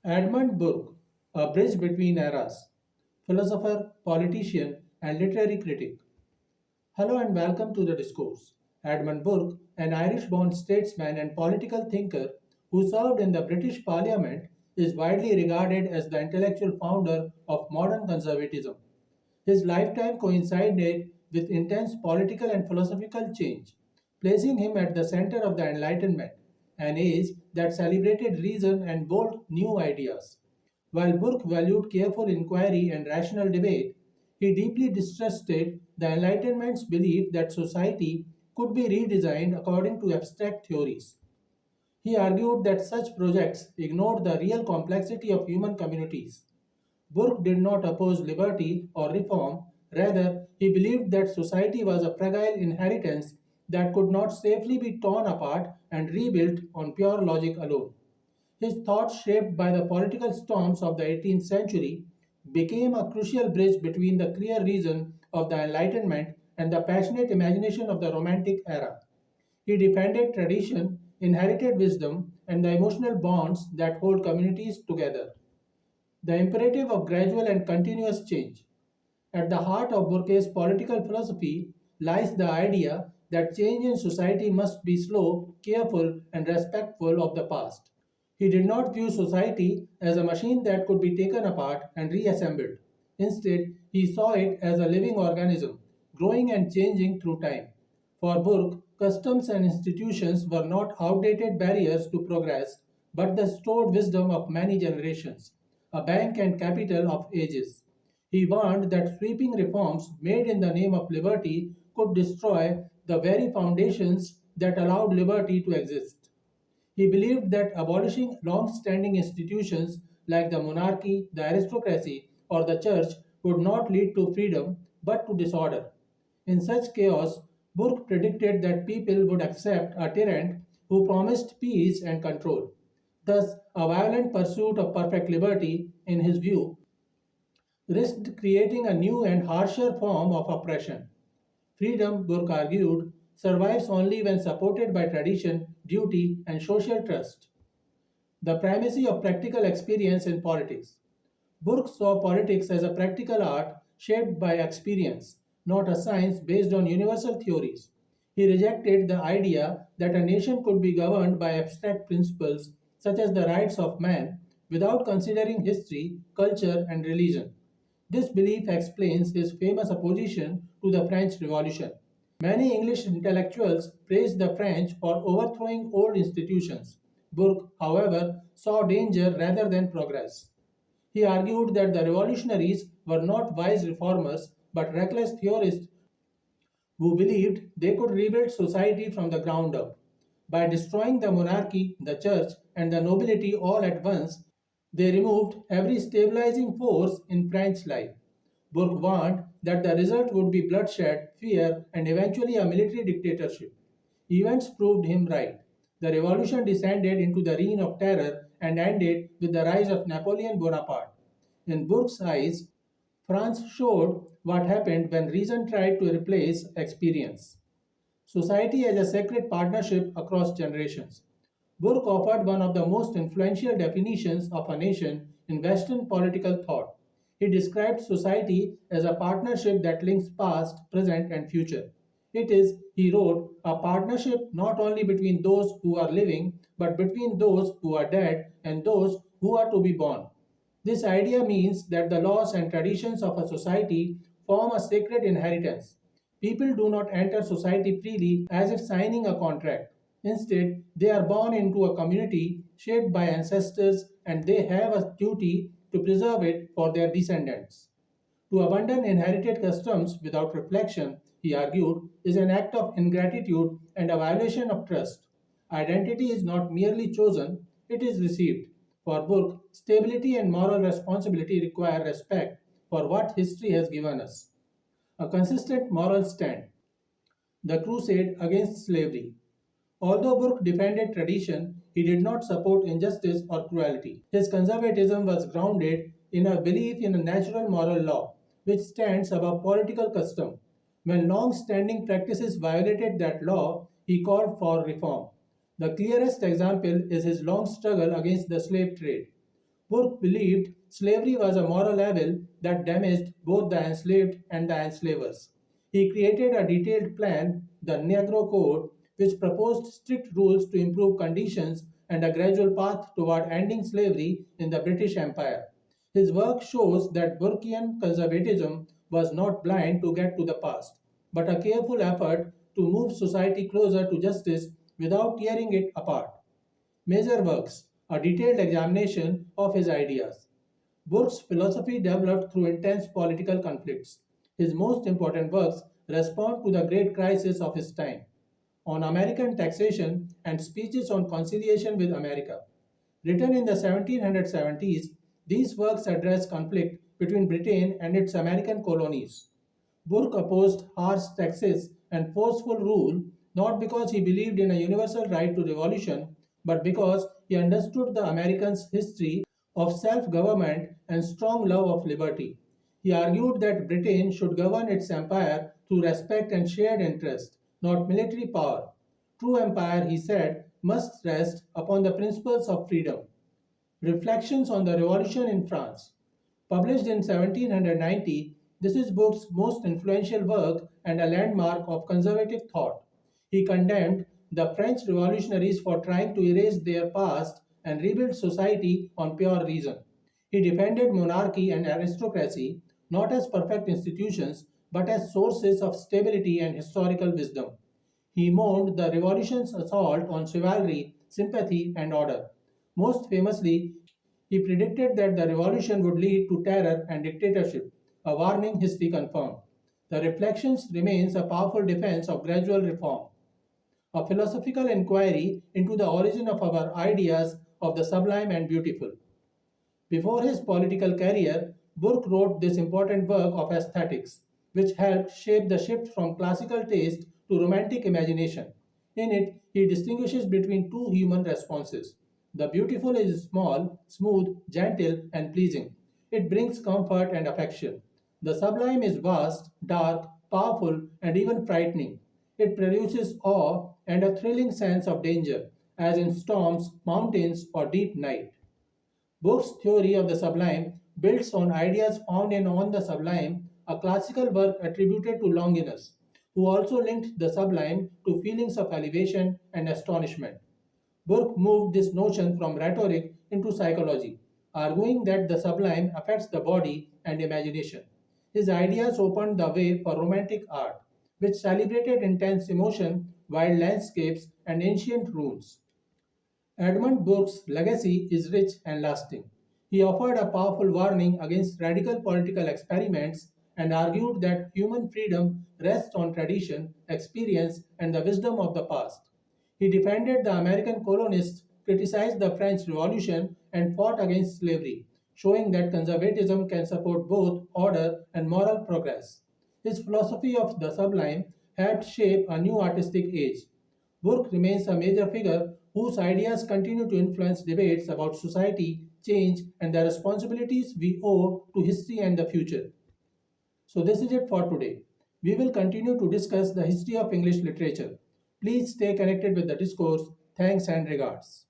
Edmund Burke, a bridge between eras, philosopher, politician, and literary critic. Hello and welcome to the Discourse. Edmund Burke, an Irish born statesman and political thinker who served in the British Parliament, is widely regarded as the intellectual founder of modern conservatism. His lifetime coincided with intense political and philosophical change, placing him at the center of the Enlightenment, an age that celebrated reason and bold new ideas. While Burke valued careful inquiry and rational debate, he deeply distrusted the Enlightenment's belief that society could be redesigned according to abstract theories. He argued that such projects ignored the real complexity of human communities. Burke did not oppose liberty or reform, rather, he believed that society was a fragile inheritance that could not safely be torn apart and rebuilt on pure logic alone. His thoughts, shaped by the political storms of the 18th century, became a crucial bridge between the clear reason of the Enlightenment and the passionate imagination of the Romantic era. He defended tradition, inherited wisdom, and the emotional bonds that hold communities together. The imperative of gradual and continuous change. At the heart of Burke's political philosophy lies the idea that change in society must be slow, careful, and respectful of the past. He did not view society as a machine that could be taken apart and reassembled. Instead, he saw it as a living organism, growing and changing through time. For Burke, customs and institutions were not outdated barriers to progress, but the stored wisdom of many generations, a bank and capital of ages. He warned that sweeping reforms made in the name of liberty could destroy the very foundations that allowed liberty to exist. He believed that abolishing long standing institutions like the monarchy, the aristocracy, or the church would not lead to freedom but to disorder. In such chaos, Burke predicted that people would accept a tyrant who promised peace and control. Thus, a violent pursuit of perfect liberty, in his view, risked creating a new and harsher form of oppression. Freedom, Burke argued, survives only when supported by tradition, duty, and social trust. The primacy of practical experience in politics. Burke saw politics as a practical art shaped by experience, not a science based on universal theories. He rejected the idea that a nation could be governed by abstract principles such as the rights of man without considering history, culture, and religion. This belief explains his famous opposition to the French Revolution. Many English intellectuals praised the French for overthrowing old institutions. Burke, however, saw danger rather than progress. He argued that the revolutionaries were not wise reformers but reckless theorists who believed they could rebuild society from the ground up. By destroying the monarchy, the church, and the nobility all at once, they removed every stabilizing force in French life. Burke warned that the result would be bloodshed, fear, and eventually a military dictatorship. Events proved him right. The revolution descended into the reign of terror and ended with the rise of Napoleon Bonaparte. In Burke's eyes, France showed what happened when reason tried to replace experience. Society as a sacred partnership across generations. Burke offered one of the most influential definitions of a nation in Western political thought. He described society as a partnership that links past, present, and future. It is, he wrote, a partnership not only between those who are living, but between those who are dead and those who are to be born. This idea means that the laws and traditions of a society form a sacred inheritance. People do not enter society freely as if signing a contract. Instead, they are born into a community shaped by ancestors and they have a duty to preserve it for their descendants. To abandon inherited customs without reflection, he argued, is an act of ingratitude and a violation of trust. Identity is not merely chosen, it is received. For Burke, stability and moral responsibility require respect for what history has given us. A consistent moral stand. The crusade against slavery. Although Burke defended tradition, he did not support injustice or cruelty. His conservatism was grounded in a belief in a natural moral law, which stands above political custom. When long standing practices violated that law, he called for reform. The clearest example is his long struggle against the slave trade. Burke believed slavery was a moral evil that damaged both the enslaved and the enslavers. He created a detailed plan, the Negro Code, which proposed strict rules to improve conditions and a gradual path toward ending slavery in the British Empire. His work shows that Burkean conservatism was not blind to get to the past, but a careful effort to move society closer to justice without tearing it apart. Major works, a detailed examination of his ideas. Burke's philosophy developed through intense political conflicts. His most important works respond to the great crisis of his time on American taxation and speeches on conciliation with America. Written in the 1770s, these works address conflict between Britain and its American colonies. Burke opposed harsh taxes and forceful rule not because he believed in a universal right to revolution, but because he understood the Americans' history of self government and strong love of liberty. He argued that Britain should govern its empire through respect and shared interest, not military power. True empire, he said, must rest upon the principles of freedom. Reflections on the Revolution in France. Published in 1790, this is Burke's most influential work and a landmark of conservative thought. He condemned the French revolutionaries for trying to erase their past and rebuild society on pure reason. He defended monarchy and aristocracy not as perfect institutions but as sources of stability and historical wisdom. He mourned the revolution's assault on chivalry, sympathy, and order. Most famously, he predicted that the revolution would lead to terror and dictatorship, a warning history confirmed. The Reflections remains a powerful defense of gradual reform, a philosophical inquiry into the origin of our ideas of the sublime and beautiful. Before his political career, Burke wrote this important work of aesthetics, which helped shape the shift from classical taste to romantic imagination. In it, he distinguishes between two human responses. The beautiful is small, smooth, gentle, and pleasing. It brings comfort and affection. The sublime is vast, dark, powerful, and even frightening. It produces awe and a thrilling sense of danger, as in storms, mountains, or deep night. Burke's theory of the sublime builds on ideas found in On the Sublime, a classical work attributed to Longinus, who also linked the sublime to feelings of elevation and astonishment. Burke moved this notion from rhetoric into psychology, arguing that the sublime affects the body and imagination. His ideas opened the way for romantic art, which celebrated intense emotion, wild landscapes, and ancient ruins. Edmund Burke's legacy is rich and lasting. He offered a powerful warning against radical political experiments and argued that human freedom rests on tradition, experience, and the wisdom of the past. He defended the American colonists, criticized the French Revolution, and fought against slavery, showing that conservatism can support both order and moral progress. His philosophy of the sublime helped shape a new artistic age. Burke remains a major figure whose ideas continue to influence debates about society, change, and the responsibilities we owe to history and the future. So, this is it for today. We will continue to discuss the history of English literature. Please stay connected with the discourse. Thanks and regards.